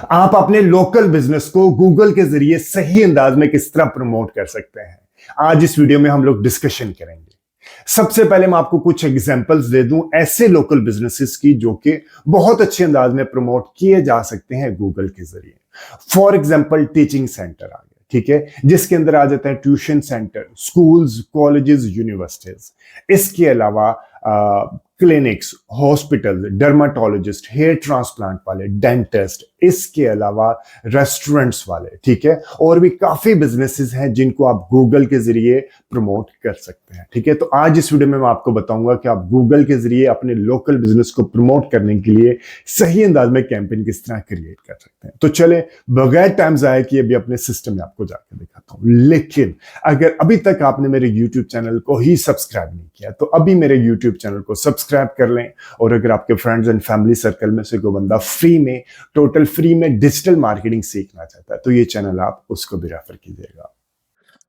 आप अपने local business को गूगल के जरिए सही अंदाज में किस तरह प्रमोट कर सकते हैं, आज इस वीडियो में हम लोग डिस्कशन करेंगे। सबसे पहले मैं आपको कुछ एग्जांपल्स दे दूं ऐसे लोकल बिजनेसेस की जो कि बहुत अच्छे अंदाज में प्रमोट किए जा सकते हैं गूगल के जरिए। फॉर एग्जांपल टीचिंग सेंटर आ गया, ठीक है, जिसके अंदर आ जाता है tuition center, schools, colleges, universities. इसके अलावा clinics, hospital, dermatologist, hair transplant वाले, डेंटिस्ट, इसके अलावा रेस्टोरेंट्स वाले, ठीक है, और भी काफी बिजनेसेस हैं जिनको आप गूगल के जरिए प्रमोट कर सकते हैं। ठीक है, तो आज इस वीडियो में मैं आपको बताऊंगा कि आप गूगल के जरिए अपने लोकल बिजनेस को प्रमोट करने के लिए सही अंदाज में कैंपेन किस तरह क्रिएट कर सकते हैं। तो चले बगैर टाइम जाए कि अभी अपने सिस्टम में आपको जाकर दिखाता हूं। लेकिन अगर अभी तक आपने मेरे यूट्यूब चैनल को ही सब्सक्राइब नहीं किया तो अभी मेरे यूट्यूब चैनल को सब्सक्राइब कर लें। और अगर आपके फ्रेंड्स एंड फैमिली सर्कल में से कोई बंदा फ्री में, टोटल फ्री में डिजिटल मार्केटिंग सीखना चाहता है तो ये चैनल आप उसको भी रेफर कीजिएगा।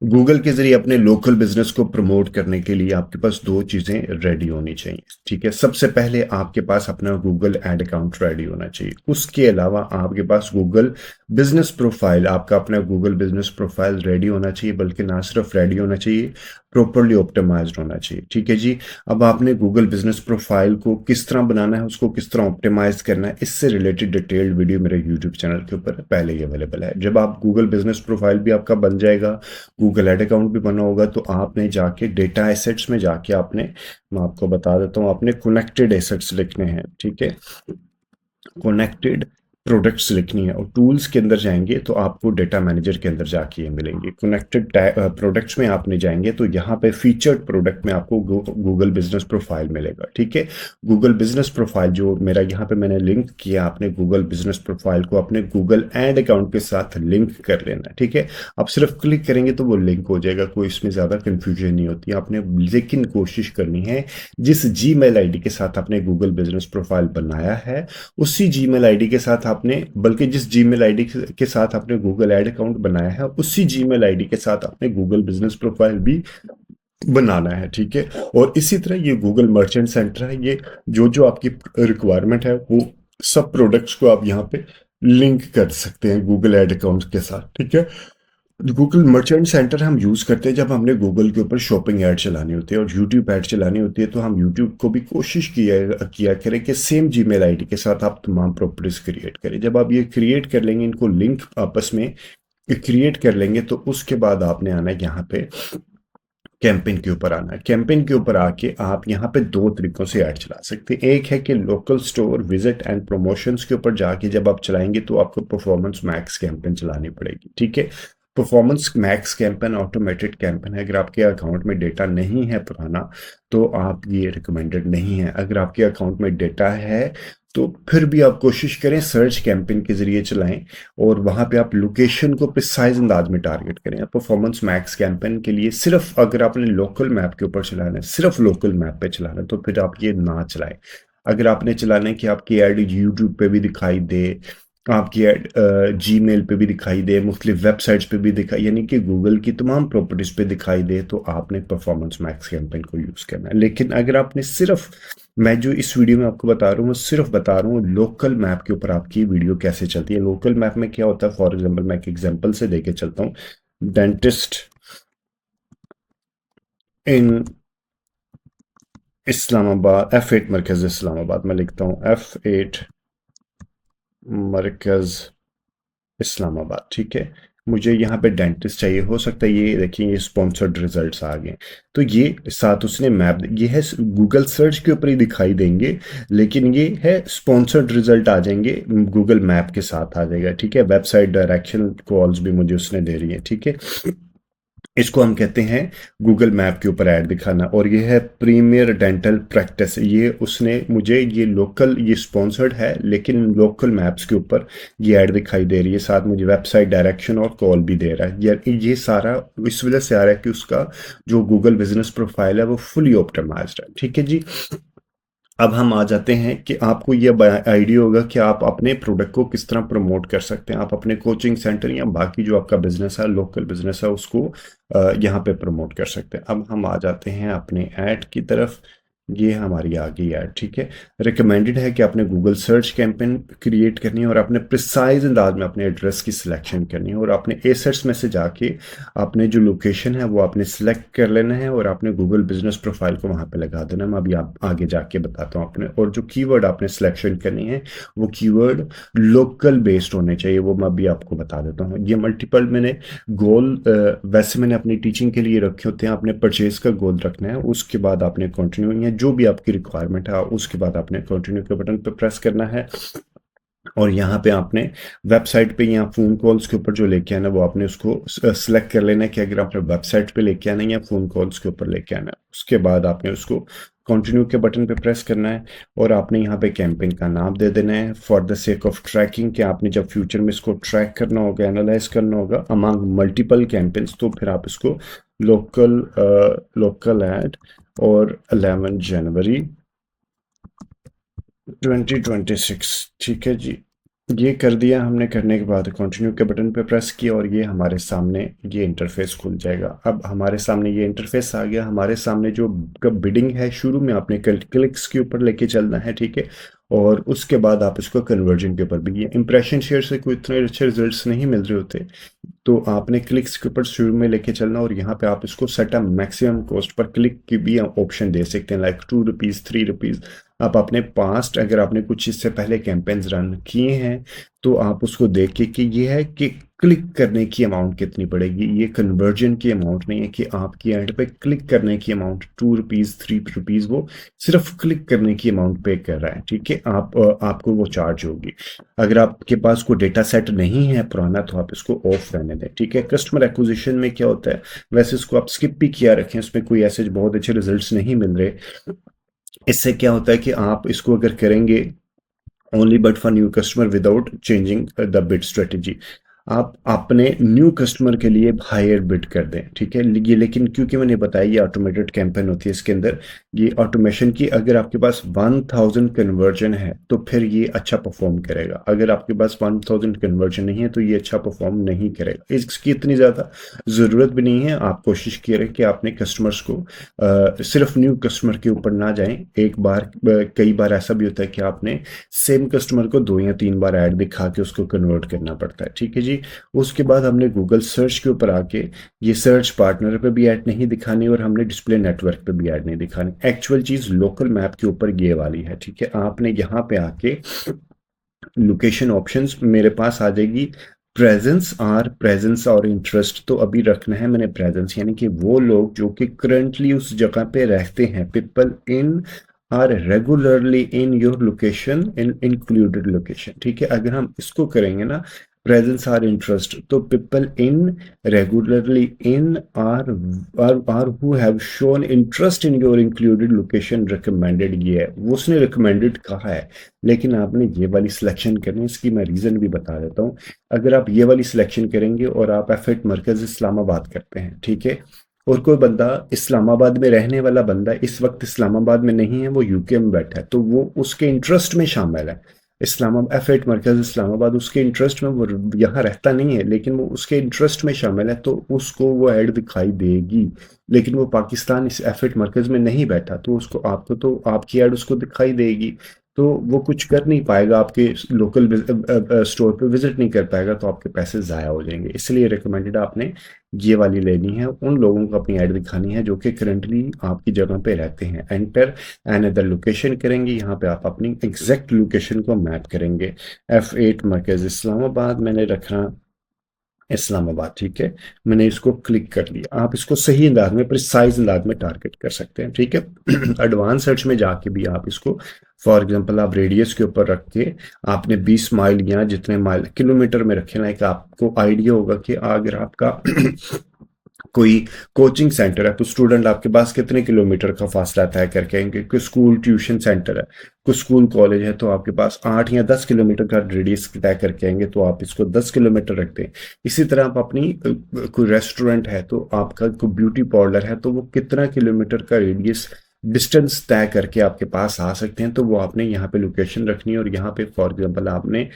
गूगल के जरिए अपने लोकल बिजनेस को प्रमोट करने के लिए आपके पास दो चीजें रेडी होनी चाहिए। ठीक है, सबसे पहले आपके पास अपना गूगल एड अकाउंट रेडी होना चाहिए। उसके अलावा आपके पास गूगल बिजनेस प्रोफाइल, आपका अपना गूगल बिजनेस प्रोफाइल रेडी होना चाहिए, बल्कि ना सिर्फ रेडी होना चाहिए, प्रॉपरली ऑप्टिमाइज्ड होना चाहिए। ठीक है जी, अब आपने गूगल बिजनेस प्रोफाइल को किस तरह बनाना है, उसको किस तरह ऑप्टिमाइज करना है, इससे रिलेटेड डिटेल्ड वीडियो मेरे यूट्यूब चैनल के ऊपर पहले ही अवेलेबल है। जब आप गूगल बिजनेस प्रोफाइल भी आपका बन जाएगा, गूगल एड अकाउंट भी बना होगा, तो आपने जाके डेटा एसेट्स में जाके आपने, मैं आपको बता देता हूँ, आपने कनेक्टेड एसेट्स लिखने हैं। ठीक है, कनेक्टेड प्रोडक्ट्स लिखनी है, और टूल्स के अंदर जाएंगे तो आपको डेटा मैनेजर के अंदर जाके ये मिलेंगे। कनेक्टेड प्रोडक्ट्स में आपने जाएंगे तो यहाँ पे फीचर्ड प्रोडक्ट में आपको गूगल बिजनेस प्रोफाइल मिलेगा। ठीक है, गूगल बिजनेस प्रोफाइल जो मेरा यहाँ पे मैंने लिंक किया, आपने गूगल बिजनेस प्रोफाइल को अपने गूगल एड अकाउंट के साथ लिंक कर लेना है। ठीक है, आप सिर्फ क्लिक करेंगे तो वो लिंक हो जाएगा, कोई इसमें ज़्यादा कन्फ्यूजन नहीं होती। आपने लेकिन कोशिश करनी है जिस जीमेल आईडी के साथ आपने गूगल बिजनेस प्रोफाइल बनाया है उसी जीमेल आईडी के साथ आपने, बल्कि जिस जीमेल आईडी के साथ आपने गूगल एड अकाउंट बनाया है उसी जीमेल आईडी के साथ आपने गूगल बिजनेस प्रोफाइल भी बनाना है। ठीक है, और इसी तरह ये गूगल मर्चेंट सेंटर है, ये जो जो आपकी रिक्वायरमेंट है वो सब प्रोडक्ट्स को आप यहाँ पे लिंक कर सकते हैं गूगल एड अकाउंट के साथ। ठीक है, गूगल मर्चेंट सेंटर हम यूज करते हैं जब हमने गूगल के ऊपर शॉपिंग ऐड चलानी होती है और यूट्यूब ऐड चलानी होती है, तो हम यूट्यूब को भी कोशिश किया करें कि सेम जीमेल आईडी के साथ आप तमाम प्रॉपर्टीज क्रिएट करें। जब आप ये क्रिएट कर लेंगे, इनको लिंक आपस में क्रिएट कर लेंगे, तो उसके बाद आपने आना है यहाँ पे कैंपेन के ऊपर आना है। कैंपेन के ऊपर आके आप यहाँ पे दो तरीकों से ऐड चला सकते हैं। एक है कि local store visit and promotions के ऊपर जाके जब आप चलाएंगे तो आपको परफॉर्मेंस मैक्स कैंपेन चलानी पड़ेगी। ठीक है, performance max campaign automated campaign है। अगर आपके अकाउंट में डेटा नहीं है पुराना तो आप ये रिकमेंडेड नहीं है। अगर आपके अकाउंट में डेटा है तो फिर भी आप कोशिश करें सर्च कैंपेन के जरिए चलाएं और वहां पे आप लोकेशन को प्रिसाइज अंदाज में टारगेट करें। परफॉर्मेंस मैक्स कैंपेन के लिए सिर्फ अगर आपने लोकल मैप के ऊपर चलाना है, सिर्फ लोकल मैप पे चलाना है, तो फिर आप ये ना चलाएं। अगर आपने चलाना है कि आपकी एड यूट्यूब पे भी दिखाई दे, आपकी एड जीमेल पे भी दिखाई दे, मुख्तलिफ वेबसाइट्स पे भी दिखाई, यानी कि गूगल की तमाम प्रॉपर्टीज पे दिखाई दे, तो आपने परफॉर्मेंस मैक्स कैंपेन को यूज करना है। लेकिन अगर आपने सिर्फ, मैं जो इस वीडियो में आपको बता रहा हूँ, सिर्फ बता रहा हूँ लोकल मैप के ऊपर आपकी वीडियो कैसे चलती है। लोकल मैप में क्या होता है, फॉर एग्जाम्पल मैं एक एग्जाम्पल से देके चलता हूँ। डेंटिस्ट इन इस्लामाबाद, F8 मरकज इस्लामाबाद, मैं लिखता हूँ F8 मरकज इस्लामाबाद। ठीक है, मुझे यहाँ पे डेंटिस्ट चाहिए। हो सकता है ये देखिए ये स्पॉन्सर्ड रिजल्ट्स आ गए, तो ये साथ उसने मैप, ये है गूगल सर्च के ऊपर ही दिखाई देंगे, लेकिन ये है स्पॉन्सर्ड रिजल्ट आ जाएंगे, गूगल मैप के साथ आ जाएगा। ठीक है, वेबसाइट डायरेक्शन कॉल्स भी मुझे उसने दे रही है। ठीक है, इसको हम कहते हैं गूगल मैप के ऊपर ऐड दिखाना। और ये है प्रीमियर डेंटल प्रैक्टिस, ये उसने मुझे, ये लोकल, ये स्पॉन्सर्ड है लेकिन लोकल मैप्स के ऊपर ये ऐड दिखाई दे रही है, साथ मुझे वेबसाइट डायरेक्शन और कॉल भी दे रहा है। ये सारा इस वजह से आ रहा है कि उसका जो गूगल बिजनेस प्रोफाइल है वो फुली ऑप्टिमाइज्ड है। ठीक है जी, अब हम आ जाते हैं कि आपको ये आइडिया होगा कि आप अपने प्रोडक्ट को किस तरह प्रमोट कर सकते हैं। आप अपने कोचिंग सेंटर या बाकी जो आपका बिजनेस है, लोकल बिजनेस है, उसको यहाँ पे प्रमोट कर सकते हैं। अब हम आ जाते हैं अपने ऐड की तरफ ये हमारी आ गई ऐड, ठीक है। रिकमेंडेड है कि आपने गूगल सर्च कैंपेन क्रिएट करनी है और आपने प्रिसाइज अंदाज में अपने एड्रेस की सिलेक्शन करनी है और आपने एसेट्स में से जाके आपने जो लोकेशन है वो आपने सिलेक्ट कर लेना है और आपने गूगल बिजनेस प्रोफाइल को वहाँ पे लगा देना। मैं अभी आप आगे जाके बताता हूँ आपने। और जो कीवर्ड आपने सिलेक्शन करनी है वो कीवर्ड लोकल बेस्ड होने चाहिए, वो मैं अभी आपको बता देता हूँ। ये मल्टीपल मैंने गोल वैसे मैंने अपनी टीचिंग के लिए रखे होते हैं। आपने परचेज का गोल रखना है, उसके बाद आपने कंटिन्यू या जो भी आपकी रिक्वायरमेंट है उसके बाद आपने कंटिन्यू के बटन पर प्रेस करना है। और यहाँ पे आपने वेबसाइट पे या फ़ोन कॉल्स के ऊपर जो लेके आना वो आपने उसको सिलेक्ट कर लेना है कि अगर आपने वेबसाइट पे लेके आना है या फ़ोन कॉल्स के ऊपर लेके आना है। उसके बाद आपने उसको कंटिन्यू के बटन पे प्रेस करना है और आपने यहाँ पे कैंपेन का नाम दे देना है for the sake of tracking, कि आपने जब फ्यूचर में इसको ट्रैक करना होगा, एनालाइज करना होगा अमंग मल्टीपल कैंपेन्स, तो फिर आप इसको लोकल ऐड और 11 जनवरी 2026, ठीक है जी। ये कर दिया हमने। करने के बाद कंटिन्यू के बटन पे प्रेस किया और ये हमारे सामने ये इंटरफेस खुल जाएगा। अब हमारे सामने ये इंटरफेस आ गया। हमारे सामने जो बिडिंग है, शुरू में आपने क्लिक्स के ऊपर लेके चलना है, ठीक है। और उसके बाद आप इसको कन्वर्जन के ऊपर भी, ये इंप्रेशन शेयर से कोई इतने अच्छे रिजल्ट्स नहीं मिल रहे होते, तो आपने क्लिक्स के ऊपर शुरू में लेके चलना और यहाँ पे आप इसको set a maximum cost per click की भी ऑप्शन दे सकते हैं, लाइक 2 रुपीज़ 3 रुपीज़। आप अपने पास्ट अगर आपने कुछ इससे पहले कैंपेन्स रन किए हैं तो आप उसको देख के कि ये है कि क्लिक करने की अमाउंट कितनी पड़ेगी, ये कन्वर्जन की अमाउंट नहीं है कि आपकी एड पे क्लिक करने की अमाउंट 2 रुपीज़ 3 रुपीज़, वो सिर्फ क्लिक करने की अमाउंट पे कर रहा है, ठीक है। आपको वो चार्ज होगी। अगर आपके पास कोई डेटा सेट नहीं है पुराना तो आप इसको ऑफ रहने दें, ठीक है। कस्टमर एक्विजिशन में क्या होता है, वैसे इसको आप स्किप भी किया रखें, उसमें कोई ऐसे बहुत अच्छे रिजल्ट्स नहीं मिल रहे। इससे क्या होता है कि आप इसको अगर करेंगे only but for new customer without changing the bid strategy, आप अपने न्यू कस्टमर के लिए हायर बिड कर दें, ठीक है। ये लेकिन क्योंकि मैंने बताया ये ऑटोमेटेड कैंपेन होती है, इसके अंदर ये ऑटोमेशन की, अगर आपके पास 1000 कन्वर्जन है तो फिर ये अच्छा परफॉर्म करेगा। अगर आपके पास 1000 कन्वर्जन नहीं है तो ये अच्छा परफॉर्म नहीं करेगा। इसकी इतनी ज़्यादा ज़रूरत भी नहीं है। आप कोशिश करें कि आपने कस्टमर्स को सिर्फ न्यू कस्टमर के ऊपर ना जाएं। एक बार कई बार ऐसा भी होता है कि आपने सेम कस्टमर को 2 या 3 बार ऐड दिखा के उसको कन्वर्ट करना पड़ता है, ठीक है जी। उसके बाद हमने गूगल सर्च के ऊपर आके ये सर्च पार्टनर पे भी ऐड नहीं दिखानी और हमने डिस्प्ले नेटवर्क पे भी ऐड नहीं दिखानी। एक्चुअल चीज लोकल मैप के ऊपर ये वाली है, ठीक है। आपने यहाँ पे आके लोकेशन ऑप्शंस मेरे पास आ जाएगी प्रेजेंस और इंटरेस्ट, तो अभी रखना है मैंने प्रेजेंस, यानी कि वो लोग जो कि करंटली उस जगह पे रहते हैं। People in are regularly in your location in included location, ठीक है। अगर हम इसको करेंगे ना प्रेजेंस आर इंटरेस्ट, तो people in regularly in are who have shown interest in your included location recommended, ये है वो उसने रिकमेंडेड कहा है, लेकिन आपने ये वाली सिलेक्शन करनी है। इसकी मैं रीजन भी बता देता हूँ। अगर आप ये वाली सिलेक्शन करेंगे और आप एफएट मरकज इस्लामाबाद करते हैं, ठीक है, और कोई बंदा इस्लामाबाद में रहने वाला बंदा इस वक्त इस्लामाबाद में नहीं है, वो यूके में बैठा है, तो वो उसके इंटरेस्ट में शामिल है। एफएट मरकज इस्लामाबाद उसके इंटरेस्ट में, वो यहाँ रहता नहीं है लेकिन वो उसके इंटरेस्ट में शामिल है, तो उसको वो ऐड दिखाई देगी। लेकिन वो पाकिस्तान इस एफएट मरकज में नहीं बैठा तो उसको, आपको तो आपकी ऐड उसको दिखाई देगी, तो वो कुछ कर नहीं पाएगा, आपके लोकल स्टोर पे विजिट नहीं कर पाएगा, तो आपके पैसे ज़ाया हो जाएंगे। इसलिए रिकमेंडेड आपने ये वाली लेनी है। उन लोगों को अपनी ऐड दिखानी है जो कि करंटली आपकी जगह पे रहते हैं। एंटर अनदर लोकेशन करेंगे, यहाँ पे आप अपनी एग्जैक्ट लोकेशन को मैप करेंगे। F8 मरकज इस्लामाबाद मैंने रखा इस्लामाबाद, ठीक है। मैंने इसको क्लिक कर लिया। आप इसको सही अंदाज में, प्रिसाइज अंदाज में टारगेट कर सकते हैं, ठीक है। एडवांस सर्च में जाके भी आप इसको, फॉर एग्जांपल आप रेडियस के ऊपर रख के आपने 20 माइल या जितने माइल किलोमीटर में रखे ना, एक आपको आइडिया होगा कि अगर आपका कोई कोचिंग सेंटर है तो स्टूडेंट आपके पास कितने किलोमीटर का फासला तय करके आएंगे। कोई स्कूल ट्यूशन सेंटर है, कोई स्कूल कॉलेज है, तो आपके पास 8 या 10 किलोमीटर का रेडियस तय करके आएंगे, तो आप इसको 10 किलोमीटर रखते हैं। इसी तरह आप अपनी कोई रेस्टोरेंट है, तो आपका कोई ब्यूटी पार्लर है, तो वो कितना किलोमीटर का रेडियस डिस्टेंस तय करके आपके पास आ सकते हैं, तो वो आपने यहाँ पे लोकेशन रखनी है। और यहाँ पे फॉर एग्जांपल आपने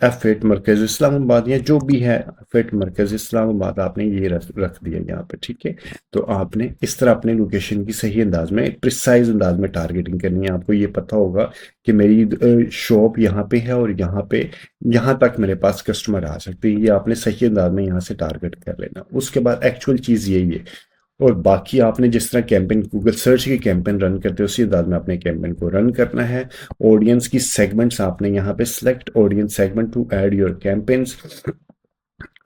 F8 मरकज इस्लामाबाद या जो भी है, F8 मरकज इस्लामाबाद आपने ये रख दिया यहाँ पे, ठीक है। तो आपने इस तरह अपने लोकेशन की सही अंदाज में, प्रिसाइज अंदाज में टारगेटिंग करनी है। आपको ये पता होगा कि मेरी शॉप यहाँ पे है और यहाँ पे, यहाँ तक मेरे पास कस्टमर आ सकते हैं। ये आपने सही अंदाज में यहाँ से टारगेट कर लेना। उसके बाद एक्चुअल चीज़ यही है। और बाकी आपने जिस तरह कैंपेन, गूगल सर्च की कैंपेन रन करते हो, उसी अंदाज में अपने कैंपेन को रन करना है। ऑडियंस की सेगमेंट्स आपने यहाँ पे select audience segment to add your campaigns.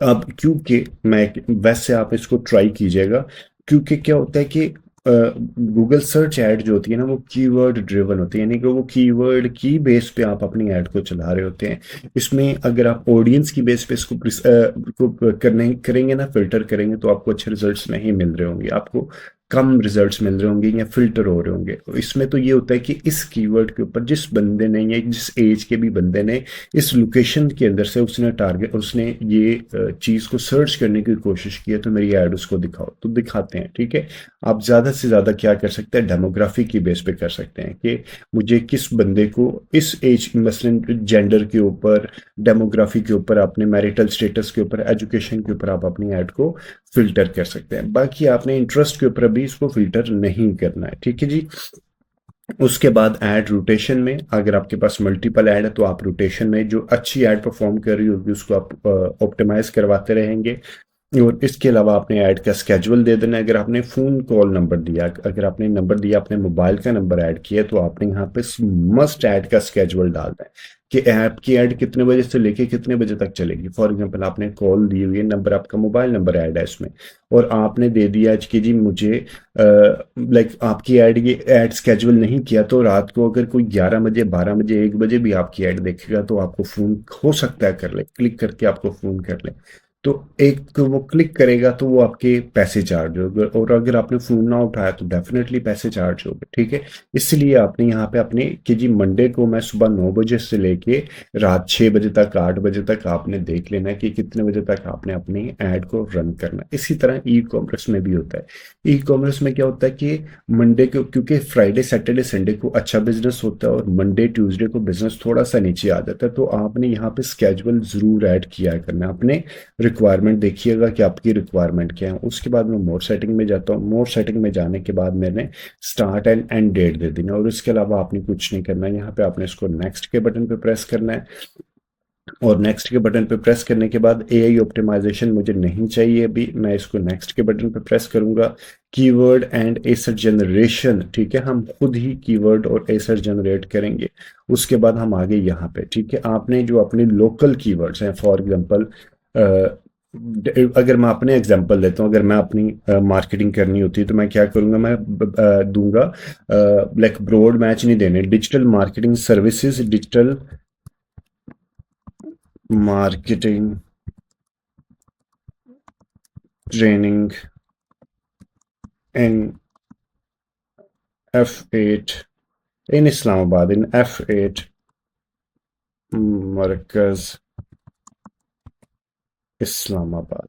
अब क्योंकि मैं, वैसे आप इसको ट्राई कीजिएगा, क्योंकि क्या होता है कि गूगल सर्च ऐड जो होती है ना, वो कीवर्ड ड्रिवन होती है, यानी कि वो कीवर्ड की बेस पे आप अपनी ऐड को चला रहे होते हैं। इसमें अगर आप ऑडियंस की बेस पे इसको करेंगे ना, फिल्टर करेंगे, तो आपको अच्छे रिजल्ट्स नहीं मिल रहे होंगे, आपको कम रिजल्ट्स मिल रहे होंगे या फिल्टर हो रहे होंगे। इसमें तो ये होता है कि इस कीवर्ड के ऊपर जिस बंदे ने या जिस एज के भी बंदे ने इस लोकेशन के अंदर से उसने ये चीज़ को सर्च करने की कोशिश की है, तो मेरी ऐड उसको दिखाओ, तो दिखाते हैं, ठीक है। आप ज़्यादा से ज़्यादा क्या कर सकते हैं, डेमोग्राफी की बेस पे कर सकते हैं कि मुझे किस बंदे को इस एज, मसलन जेंडर के ऊपर, डेमोग्राफी के ऊपर, अपने मैरिटल स्टेटस के ऊपर, एजुकेशन के ऊपर आप अपनी ऐड को फिल्टर कर सकते हैं। बाकी आपने इंटरेस्ट के ऊपर भी इसको फिल्टर नहीं करना है, ठीक है जी। उसके बाद ऐड रोटेशन में, अगर आपके पास मल्टीपल ऐड है तो आप रोटेशन में जो अच्छी ऐड परफॉर्म कर रही होगी उसको आप ऑप्टिमाइज करवाते रहेंगे। और इसके अलावा आपने ऐड का स्केजुअल दे देना है। अगर आपने फ़ोन कॉल नंबर दिया, अगर आपने नंबर दिया, अपने मोबाइल का नंबर ऐड किया, तो आपने यहाँ पे मस्ट ऐड का स्केजुअल डालना है कि ऐप की ऐड कितने बजे से लेके कितने बजे तक चलेगी। फॉर एग्जांपल आपने कॉल दी हुई है, नंबर आपका मोबाइल नंबर ऐड है इसमें, और आपने दे दिया आज कि जी मुझे लाइक आपकी ऐड, ये ऐड स्केजुअल नहीं किया, तो रात को अगर कोई 11 बजे, 12 बजे, 1 बजे भी आपकी ऐड देखेगा तो आपको फ़ोन हो सकता है कर ले, क्लिक करके आपको फ़ोन कर ले। तो एक वो क्लिक करेगा तो वो आपके पैसे चार्ज होंगे, और अगर आपने फ़ोन ना उठाया तो डेफिनेटली पैसे चार्ज होंगे, ठीक है। इसलिए आपने यहाँ पे अपने कि जी मंडे को मैं सुबह 9 बजे से लेके रात 6 बजे तक, 8 बजे तक आपने देख लेना है कि कितने बजे तक आपने अपनी ऐड को रन करना है। इसी तरह ई कॉमर्स में भी होता है। ई कॉमर्स में क्या होता है कि मंडे को, क्योंकि फ्राइडे सैटरडे संडे को अच्छा बिजनेस होता है और मंडे ट्यूसडे को बिजनेस थोड़ा सा नीचे आ जाता है, तो आपने यहाँ पे स्केजुअल ज़रूर ऐड किया करना है। अपने रिक्वायरमेंट देखिएगा कि आपकी रिक्वायरमेंट क्या है। उसके बाद मैं मोर सेटिंग में जाता हूँ। मोर सेटिंग में जाने के बाद मैंने स्टार्ट एंड एंड डेट दे देना, और इसके अलावा आपने कुछ नहीं करना है। यहाँ पे आपने इसको नेक्स्ट के बटन पे प्रेस करना है, और नेक्स्ट के बटन पे प्रेस करने के बाद एआई ऑप्टिमाइजेशन मुझे नहीं चाहिए अभी, मैं इसको नेक्स्ट के बटन पे प्रेस करूंगा। कीवर्ड एंड एसर जनरेशन, ठीक है, हम खुद ही कीवर्ड और एसर जनरेट करेंगे। उसके बाद हम आगे यहाँ पे, ठीक है, आपने जो अपने लोकल कीवर्ड्स हैं, फॉर एग्जांपल अगर मैं अपने एग्जांपल लेता हूँ, अगर मैं अपनी मार्केटिंग करनी होती है तो मैं क्या करूँगा, मैं दूंगा लाइक ब्रॉड मैच नहीं देने, digital marketing services, digital marketing training in F8 in Islamabad, in F8 मरकज इस्लामाबाद,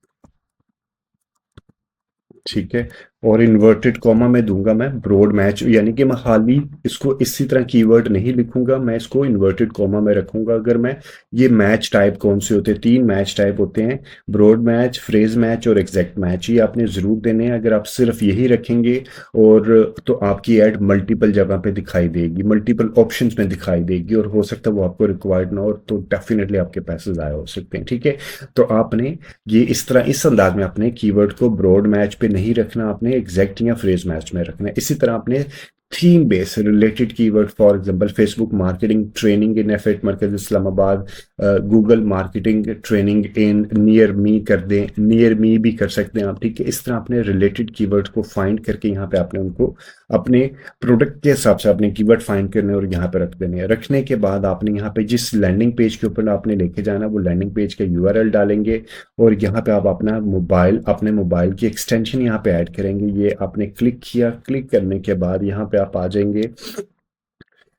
ठीक है। और इन्वर्टेड कॉमा में दूंगा मैं ब्रॉड मैच, यानी कि मैं खाली इसको इसी तरह कीवर्ड नहीं लिखूंगा, मैं इसको इन्वर्टेड कॉमा में रखूंगा। अगर मैं ये मैच टाइप कौन से होते हैं, 3 मैच टाइप होते हैं, ब्रॉड मैच, फ्रेज मैच और एग्जैक्ट मैच, ये आपने ज़रूर देने हैं। अगर आप सिर्फ यही रखेंगे और तो आपकी ऐड मल्टीपल जगह पे दिखाई देगी, मल्टीपल ऑप्शंस में दिखाई देगी, और हो सकता है वो आपको रिक्वायर्ड ना हो, तो डेफिनेटली आपके पैसे ज़ाया हो सकते हैं, ठीक है। तो आपने ये इस तरह, इस अंदाज में अपने कीवर्ड को ब्रॉड मैच पे नहीं रखना, आपने एग्जैक्ट या फ्रेज मैच में रखना है। इसी तरह आपने theme base related keyword, for example Facebook marketing training in F8 Markaz Islamabad, Google marketing training in near me कर दें, नियर मी भी कर सकते हैं आप, ठीक है। इस तरह आपने रिलेटेड कीवर्ड को फाइंड करके यहाँ पे आपने उनको अपने प्रोडक्ट के हिसाब से अपने कीवर्ड फाइंड करने और यहाँ पे रख देने हैं। रखने के बाद आपने यहाँ पे जिस लैंडिंग पेज के ऊपर आपने लेके जाना, वो लैंडिंग पेज का URL डालेंगे, और यहाँ पे आप अपना मोबाइल, अपने मोबाइल की एक्सटेंशन यहाँ पे ऐड करेंगे। ये आपने क्लिक किया, क्लिक करने के बाद यहाँ पे आप आ जाएंगे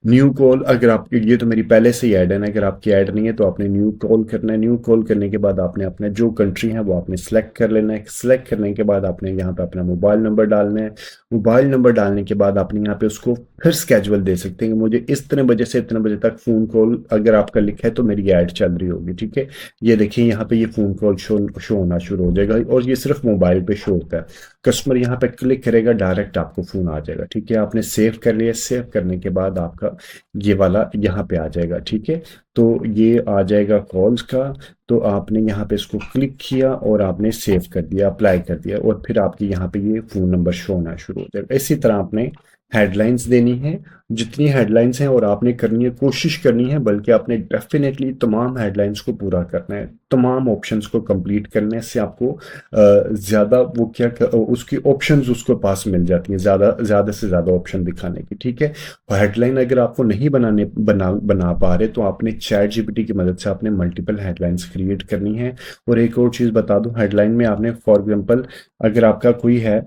न्यू कॉल, अगर आप, ये तो मेरी पहले से ही ऐड है ना, अगर आपकी ऐड नहीं है तो आपने न्यू कॉल करना है। न्यू कॉल करने के बाद आपने अपना जो कंट्री है वो आपने सेलेक्ट कर लेना है। सेलेक्ट करने के बाद आपने यहाँ पे अपना मोबाइल नंबर डालना है। मोबाइल नंबर डालने के बाद आपने यहाँ पे उसको फिर स्केजुअल दे सकते हैं कि मुझे इतने बजे से इतने बजे तक फ़ोन कॉल अगर आपका लिखा है तो मेरी ऐड चल रही होगी, ठीक है। ये देखिए यहाँ पे ये फ़ोन कॉल शो होना शुरू हो जाएगा, और ये सिर्फ मोबाइल पे शो होता है। कस्टमर यहाँ पे क्लिक करेगा, डायरेक्ट आपको फ़ोन आ जाएगा, ठीक है। आपने सेव कर लिया। सेव करने के बाद आपका ये वाला यहाँ पे आ जाएगा, ठीक है। तो ये आ जाएगा कॉल्स का। तो आपने यहाँ पे इसको क्लिक किया और आपने सेव कर दिया, अप्लाई कर दिया, और फिर आपके यहाँ पे ये फ़ोन नंबर शो होना शुरू हो जाएगा। इसी तरह आपने हेडलाइंस देनी है, जितनी हेडलाइंस हैं, और आपने करनी है, कोशिश करनी है, बल्कि आपने डेफिनेटली तमाम हेडलाइंस को पूरा करना है, तमाम ऑप्शंस को कंप्लीट करने से आपको ज़्यादा वो उसकी ऑप्शंस उसको पास मिल जाती हैं, ज़्यादा से ज़्यादा ऑप्शन दिखाने की, ठीक है। हेडलाइन अगर आपको नहीं बना पा रहे तो आपने चैट जीपीटी की मदद से आपने मल्टीपल हेडलाइंस क्रिएट करनी है। और एक और चीज़ बता दूं, हेडलाइन में आपने फॉर एग्जांपल अगर आपका कोई है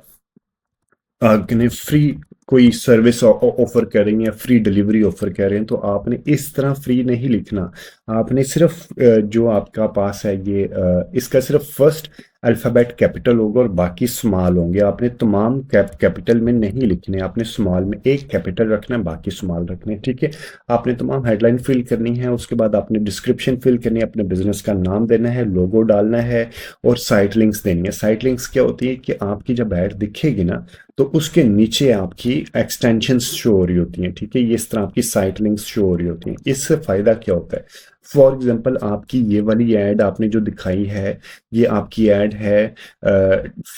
आपने फ्री कोई सर्विस ऑफर कर रही हैं, फ्री डिलीवरी ऑफर कर रहे हैं, तो आपने इस तरह फ्री नहीं लिखना। आपने सिर्फ जो आपका पास है ये इसका सिर्फ फर्स्ट अल्फ़ाबेट कैपिटल होगा और बाकी स्मॉल होंगे। आपने तमाम कैपिटल में नहीं लिखने, आपने स्मॉल में एक कैपिटल रखना है, बाकी स्मॉल रखने, ठीक है। आपने तमाम हेडलाइन फिल करनी है। उसके बाद आपने डिस्क्रिप्शन फिल करनी है, अपने बिजनेस का नाम देना है, लोगो डालना है, और साइट लिंक्स देनी है। साइट लिंक्स क्या होती है कि आपकी जब ऐड दिखेगी ना तो उसके नीचे आपकी एक्सटेंशंस शो हो रही होती हैं, ठीक है। ये इस तरह आपकी साइट लिंक्स शो हो रही होती हैं। इससे फायदा क्या होता है, फॉर एग्जाम्पल आपकी ये वाली ऐड आपने जो दिखाई है, ये आपकी ऐड है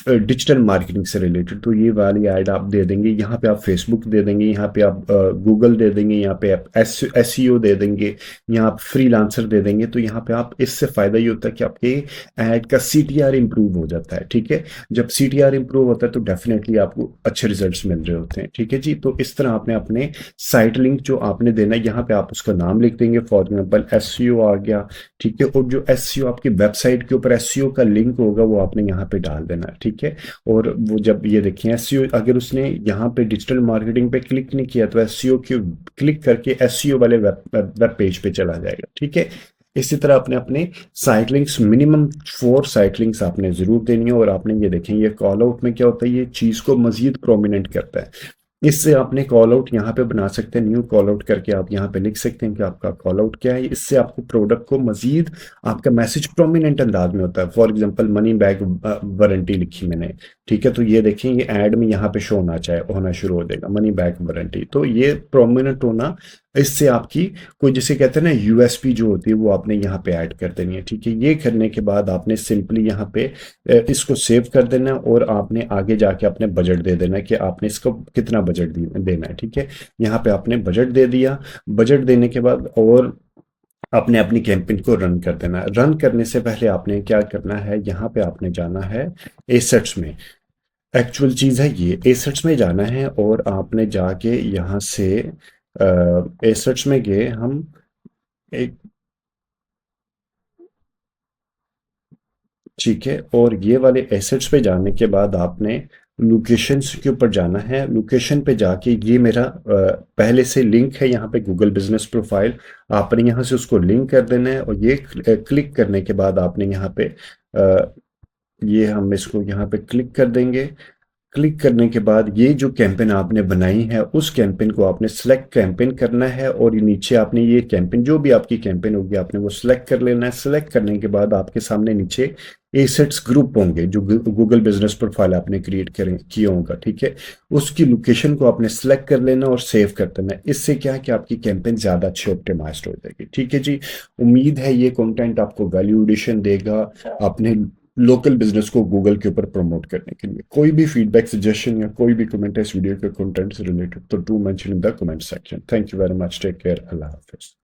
डिजिटल मार्केटिंग से रिलेटेड, तो ये वाली ऐड आप दे देंगे, यहाँ पे आप फेसबुक दे देंगे, यहाँ पे आप गूगल दे देंगे, यहाँ पे आप एसईओ दे देंगे, यहाँ आप फ्रीलांसर दे देंगे। तो यहाँ पे आप, इससे फायदा ये होता है कि आपके ऐड का सीटीआर इंप्रूव हो जाता है, ठीक है। जब सीटीआर इंप्रूव होता है तो डेफिनेटली आपको अच्छे रिजल्ट्स मिल रहे होते हैं, ठीक है जी। तो इस तरह आपने अपने साइट लिंक जो आपने देना है, यहाँ पे आप उसका नाम लिख देंगे, फॉर एग्जाम्पल एसईओ आ गया, ठीक है। और जो एसईओ आपकी वेबसाइट के ऊपर एसईओ का लिंक होगा वो आपने यहाँ पे डाल देना है, ठीक है। और वो जब ये देखिए एसईओ, अगर उसने यहाँ पे डिजिटल मार्केटिंग पे क्लिक नहीं किया तो एसईओ की क्लिक करके एसईओ वाले वेब पेज पे चला जाएगा, ठीक है। इसी तरह आपने अपने site links, minimum 4 site links आपने जरूर देनी है। और आपने ये देखें, ये कॉल आउट में क्या होता है, ये चीज को मजीद प्रोमिनेंट करता है। इससे आपने कॉल आउट यहाँ पे बना सकते हैं, न्यू कॉल आउट करके आप यहाँ पे लिख सकते हैं कि आपका कॉल आउट क्या है। इससे आपको प्रोडक्ट को मजीद, आपका मैसेज प्रोमिनेंट अंदाज में होता है। For example money bag warranty लिखी मैंने, ठीक है। तो ये देखें, ये ऐड में यहाँ पे शो होना शुरू हो जाएगा, मनी बैग वारंटी। तो ये प्रोमिनेंट होना, इससे आपकी कोई, जिसे कहते हैं ना यूएसपी जो होती है, वो आपने यहाँ पे ऐड कर देनी है, ठीक है। ये करने के बाद आपने सिंपली यहाँ पे इसको सेव कर देना है, और आपने आगे जाके अपने बजट दे देना है कि आपने इसको कितना बजट देना है, ठीक है। यहाँ पे आपने बजट दे दिया। बजट देने के बाद और आपने अपनी कैंपेन को रन कर देना है। रन करने से पहले आपने क्या करना है, यहाँ पे आपने जाना है एसेट्स में। एक्चुअल चीज़ है ये, एसेट्स में जाना है, और आपने जाके यहाँ से एसेट्स में गए हम एक, ठीक है। और ये वाले एसेट्स पे जाने के बाद आपने लोकेशंस के ऊपर जाना है। लोकेशन पे जाके, ये मेरा पहले से लिंक है यहाँ पे गूगल बिजनेस प्रोफाइल, आपने यहाँ से उसको लिंक कर देना है। और ये क्लिक करने के बाद आपने यहाँ पे ये हम इसको यहाँ पे क्लिक कर देंगे। क्लिक करने के बाद ये जो कैंपेन आपने बनाई है, उस कैंपेन को आपने सेलेक्ट कैंपेन करना है, और नीचे आपने ये कैंपेन, जो भी आपकी कैंपेन होगी, आपने वो सिलेक्ट कर लेना है। सिलेक्ट करने के बाद आपके सामने नीचे एसेट्स ग्रुप होंगे, जो गूगल बिजनेस प्रोफाइल आपने क्रिएट किया होगा, ठीक है। उसकी लोकेशन को आपने सेलेक्ट कर लेना और सेव कर देना है। इससे क्या है कि आपकी कैंपेन ज़्यादा अच्छी ऑप्टिमाइज्ड हो जाएगी, ठीक है जी। उम्मीद है ये कंटेंट आपको वैल्यू एडिशन देगा अपने लोकल बिजनेस को गूगल के ऊपर प्रमोट करने के लिए। कोई भी फीडबैक, सजेशन या कोई भी कमेंट है इस वीडियो के कंटेंट से रिलेटेड, तो do mention in the comment section. Thank you very much, take care, अल्लाह हाफिज।